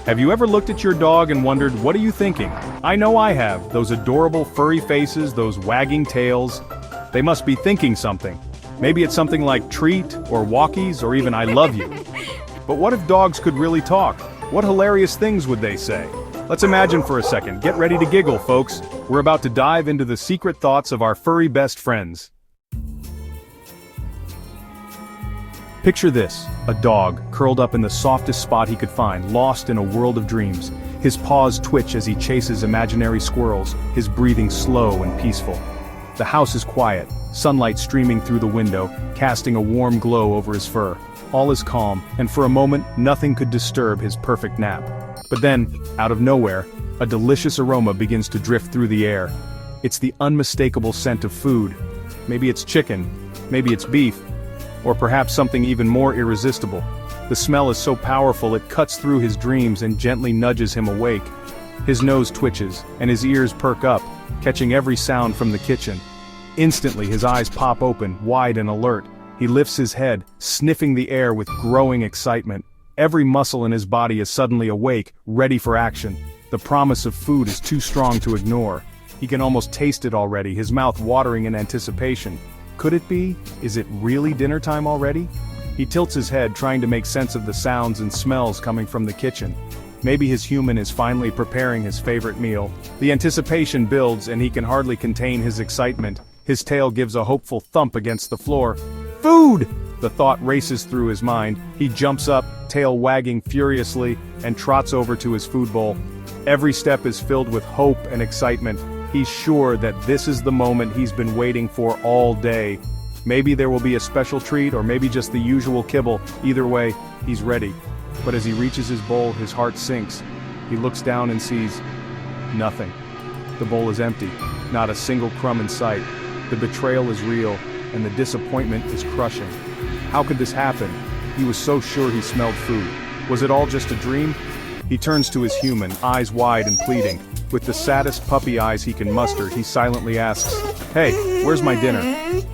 Have you ever looked at your dog and wondered, what are you thinking? I know I have. Those adorable furry faces, those wagging tails. They must be thinking something. Maybe it's something like treat, or walkies, or even I love you. But what if dogs could really talk? What hilarious things would they say? Let's imagine for a second. Get ready to giggle, folks. We're about to dive into the secret thoughts of our furry best friends. Picture this, a dog, curled up in the softest spot he could find, lost in a world of dreams. His paws twitch as he chases imaginary squirrels, his breathing slow and peaceful. The house is quiet, sunlight streaming through the window, casting a warm glow over his fur. All is calm, and for a moment, nothing could disturb his perfect nap. But then, out of nowhere, a delicious aroma begins to drift through the air. It's the unmistakable scent of food. Maybe it's chicken, maybe it's beef, or perhaps something even more irresistible. The smell is so powerful it cuts through his dreams and gently nudges him awake. His nose twitches, and his ears perk up, catching every sound from the kitchen. Instantly his eyes pop open, wide and alert. He lifts his head, sniffing the air with growing excitement. Every muscle in his body is suddenly awake, ready for action. The promise of food is too strong to ignore. He can almost taste it already, his mouth watering in anticipation. Could it be? Is it really dinner time already? He tilts his head, trying to make sense of the sounds and smells coming from the kitchen. Maybe his human is finally preparing his favorite meal. The anticipation builds, and he can hardly contain his excitement. His tail gives a hopeful thump against the floor. Food! The thought races through his mind. He jumps up, tail wagging furiously, and trots over to his food bowl. Every step is filled with hope and excitement. He's sure that this is the moment he's been waiting for all day. Maybe there will be a special treat, or maybe just the usual kibble. Either way, he's ready. But as he reaches his bowl, his heart sinks. He looks down and sees nothing. The bowl is empty, not a single crumb in sight. The betrayal is real, and the disappointment is crushing. How could this happen? He was so sure he smelled food. Was it all just a dream? He turns to his human, eyes wide and pleading. With the saddest puppy eyes he can muster, he silently asks, "Hey, where's my dinner?"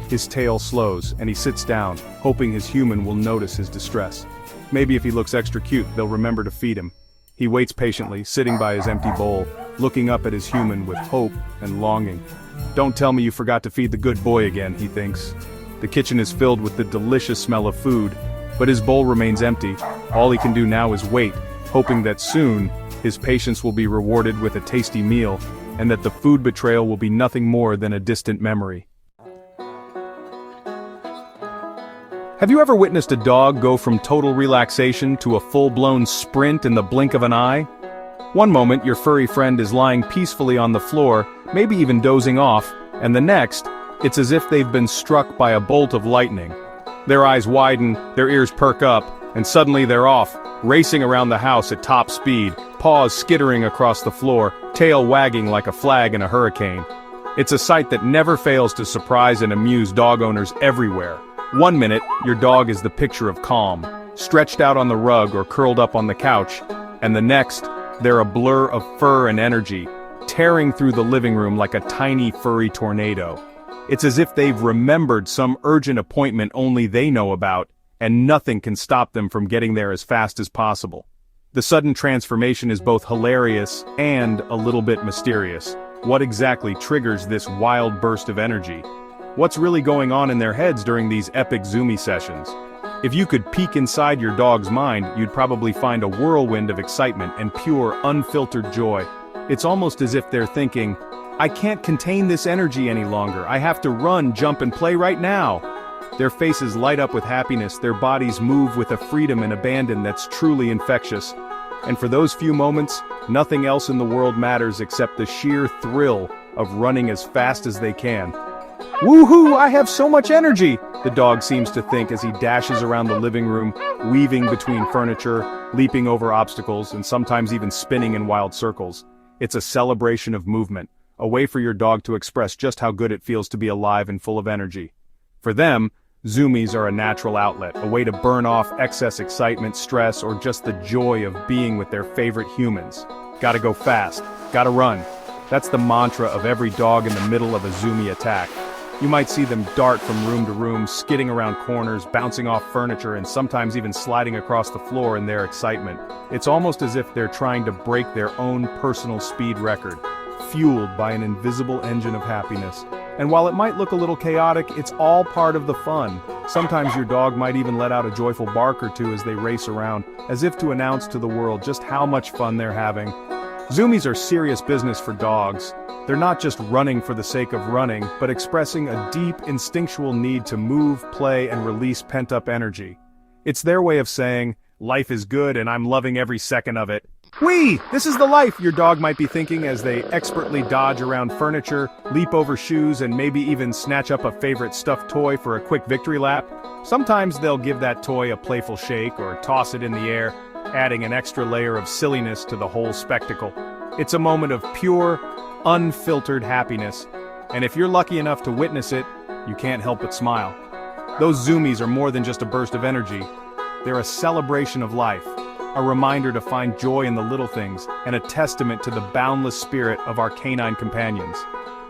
His tail slows, and he sits down, hoping his human will notice his distress. Maybe if he looks extra cute, they'll remember to feed him. He waits patiently, sitting by his empty bowl, looking up at his human with hope and longing. Don't tell me you forgot to feed the good boy again, he thinks. The kitchen is filled with the delicious smell of food, but his bowl remains empty. All he can do now is wait, hoping that soon, his patience will be rewarded with a tasty meal, and that the food betrayal will be nothing more than a distant memory. Have you ever witnessed a dog go from total relaxation to a full-blown sprint in the blink of an eye? One moment your furry friend is lying peacefully on the floor, maybe even dozing off, and the next, it's as if they've been struck by a bolt of lightning. Their eyes widen, their ears perk up, and suddenly they're off, racing around the house at top speed, paws skittering across the floor, tail wagging like a flag in a hurricane. It's a sight that never fails to surprise and amuse dog owners everywhere. One minute, your dog is the picture of calm, stretched out on the rug or curled up on the couch, and the next, they're a blur of fur and energy, tearing through the living room like a tiny furry tornado. It's as if they've remembered some urgent appointment only they know about, and nothing can stop them from getting there as fast as possible. The sudden transformation is both hilarious and a little bit mysterious. What exactly triggers this wild burst of energy? What's really going on in their heads during these epic zoomy sessions? If you could peek inside your dog's mind, you'd probably find a whirlwind of excitement and pure, unfiltered joy. It's almost as if they're thinking, I can't contain this energy any longer. I have to run, jump, and play right now. Their faces light up with happiness, their bodies move with a freedom and abandon that's truly infectious. And for those few moments, nothing else in the world matters except the sheer thrill of running as fast as they can. Woohoo, I have so much energy, the dog seems to think as he dashes around the living room, weaving between furniture, leaping over obstacles, and sometimes even spinning in wild circles. It's a celebration of movement, a way for your dog to express just how good it feels to be alive and full of energy. For them, zoomies are a natural outlet, a way to burn off excess excitement, stress, or just the joy of being with their favorite humans. Gotta go fast, gotta run. That's the mantra of every dog in the middle of a zoomie attack. You might see them dart from room to room, skidding around corners, bouncing off furniture, and sometimes even sliding across the floor in their excitement. It's almost as if they're trying to break their own personal speed record, fueled by an invisible engine of happiness. And while it might look a little chaotic, it's all part of the fun. Sometimes your dog might even let out a joyful bark or two as they race around, as if to announce to the world just how much fun they're having. Zoomies are serious business for dogs. They're not just running for the sake of running, but expressing a deep, instinctual need to move, play, and release pent-up energy. It's their way of saying, life is good and I'm loving every second of it. Whee! This is the life, your dog might be thinking as they expertly dodge around furniture, leap over shoes, and maybe even snatch up a favorite stuffed toy for a quick victory lap. Sometimes they'll give that toy a playful shake or toss it in the air, adding an extra layer of silliness to the whole spectacle. It's a moment of pure, unfiltered happiness, and if you're lucky enough to witness it, you can't help but smile. Those zoomies are more than just a burst of energy. They're a celebration of life, a reminder to find joy in the little things, and a testament to the boundless spirit of our canine companions.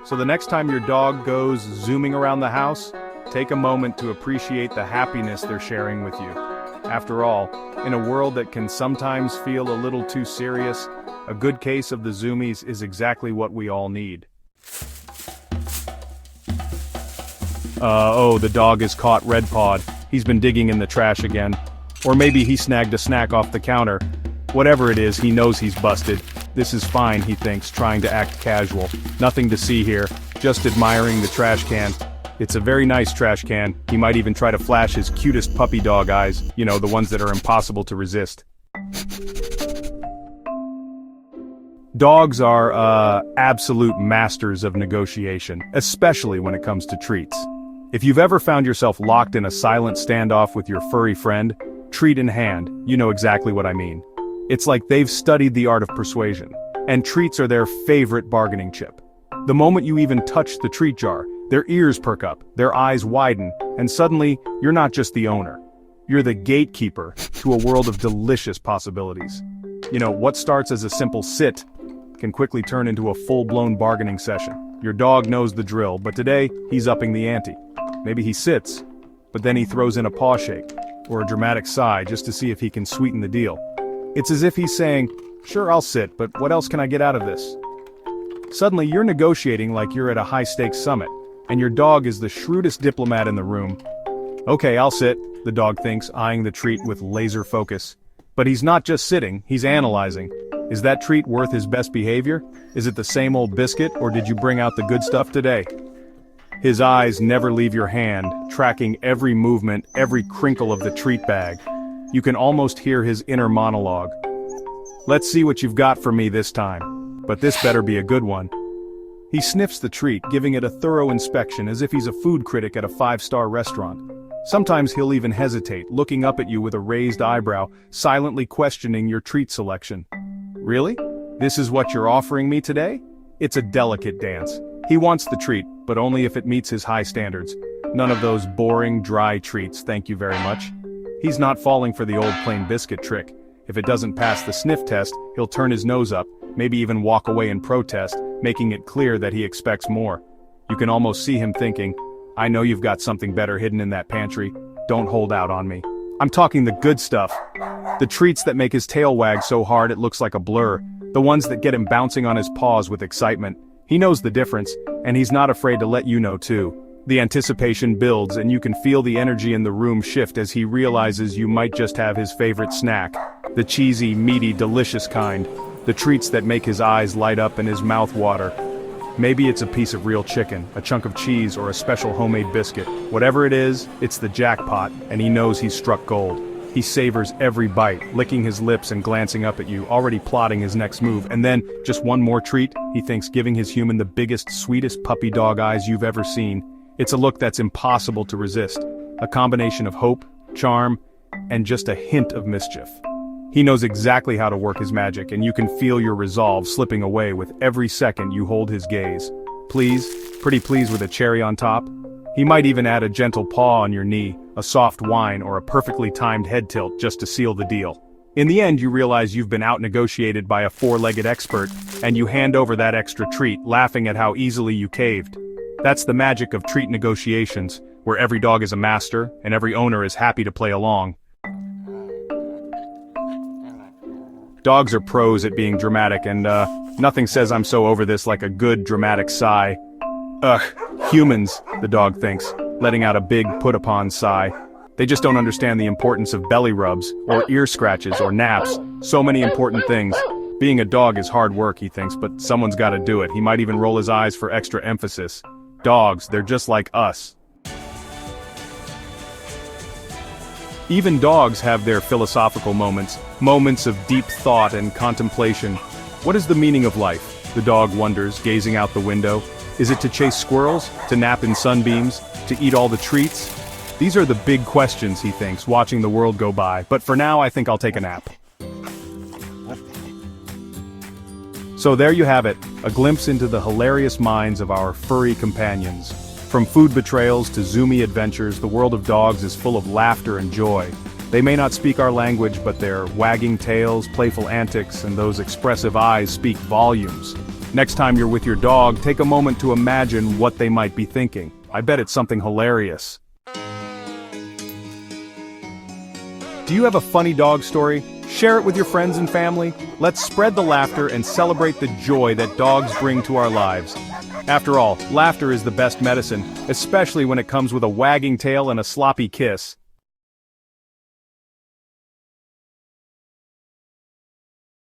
So the next time your dog goes zooming around the house, take a moment to appreciate the happiness they're sharing with you. After all, in a world that can sometimes feel a little too serious, a good case of the zoomies is exactly what we all need. Oh, the dog is caught red-pawed. He's been digging in the trash again. Or maybe he snagged a snack off the counter. Whatever it is, he knows he's busted. This is fine, he thinks, trying to act casual. Nothing to see here, just admiring the trash can. It's a very nice trash can. He might even try to flash his cutest puppy dog eyes, you know, the ones that are impossible to resist. Dogs are, absolute masters of negotiation, especially when it comes to treats. If you've ever found yourself locked in a silent standoff with your furry friend, treat in hand, you know exactly what I mean. It's like they've studied the art of persuasion, and treats are their favorite bargaining chip. The moment you even touch the treat jar, their ears perk up, their eyes widen, and suddenly, you're not just the owner. You're the gatekeeper to a world of delicious possibilities. You know, what starts as a simple sit can quickly turn into a full-blown bargaining session. Your dog knows the drill, but today, he's upping the ante. Maybe he sits, but then he throws in a paw shake, or a dramatic sigh just to see if he can sweeten the deal. It's as if he's saying, sure, I'll sit, but what else can I get out of this? Suddenly, you're negotiating like you're at a high-stakes summit, and your dog is the shrewdest diplomat in the room. Okay, I'll sit, the dog thinks, eyeing the treat with laser focus. But he's not just sitting, he's analyzing. Is that treat worth his best behavior? Is it the same old biscuit, or did you bring out the good stuff today? His eyes never leave your hand, tracking every movement, every crinkle of the treat bag. You can almost hear his inner monologue. Let's see what you've got for me this time. But this better be a good one. He sniffs the treat, giving it a thorough inspection as if he's a food critic at a 5-star restaurant. Sometimes he'll even hesitate, looking up at you with a raised eyebrow, silently questioning your treat selection. Really? This is what you're offering me today? It's a delicate dance. He wants the treat, but only if it meets his high standards. None of those boring, dry treats, thank you very much. He's not falling for the old plain biscuit trick. If it doesn't pass the sniff test, he'll turn his nose up, maybe even walk away in protest, making it clear that he expects more. You can almost see him thinking, I know you've got something better hidden in that pantry. Don't hold out on me. I'm talking the good stuff. The treats that make his tail wag so hard it looks like a blur. The ones that get him bouncing on his paws with excitement. He knows the difference, and he's not afraid to let you know too. The anticipation builds, and you can feel the energy in the room shift as he realizes you might just have his favorite snack. The cheesy, meaty, delicious kind. The treats that make his eyes light up and his mouth water. Maybe it's a piece of real chicken, a chunk of cheese, or a special homemade biscuit. Whatever it is, it's the jackpot, and he knows he's struck gold. He savors every bite, licking his lips and glancing up at you, already plotting his next move. And then, just one more treat, he thinks, giving his human the biggest, sweetest puppy dog eyes you've ever seen. It's a look that's impossible to resist. A combination of hope, charm, and just a hint of mischief. He knows exactly how to work his magic, and you can feel your resolve slipping away with every second you hold his gaze. Please, pretty please with a cherry on top. He might even add a gentle paw on your knee, a soft whine, or a perfectly timed head tilt just to seal the deal. In the end, you realize you've been out-negotiated by a four-legged expert, and you hand over that extra treat, laughing at how easily you caved. That's the magic of treat negotiations, where every dog is a master, and every owner is happy to play along. Dogs are pros at being dramatic, and nothing says I'm so over this like a good dramatic sigh. Ugh, humans, the dog thinks, letting out a big put-upon sigh. They just don't understand the importance of belly rubs, or ear scratches, or naps. So many important things. Being a dog is hard work, he thinks, but someone's gotta do it. He might even roll his eyes for extra emphasis. Dogs, they're just like us. Even dogs have their philosophical moments, moments of deep thought and contemplation. What is the meaning of life? The dog wonders, gazing out the window. Is it to chase squirrels? To nap in sunbeams? To eat all the treats? These are the big questions, he thinks, watching the world go by. But for now, I think I'll take a nap. So there you have it, a glimpse into the hilarious minds of our furry companions. From food betrayals to zoomie adventures, the world of dogs is full of laughter and joy. They may not speak our language, but their wagging tails, playful antics, and those expressive eyes speak volumes. Next time you're with your dog, take a moment to imagine what they might be thinking. I bet it's something hilarious. Do you have a funny dog story? Share it with your friends and family. Let's spread the laughter and celebrate the joy that dogs bring to our lives. After all, laughter is the best medicine, especially when it comes with a wagging tail and a sloppy kiss.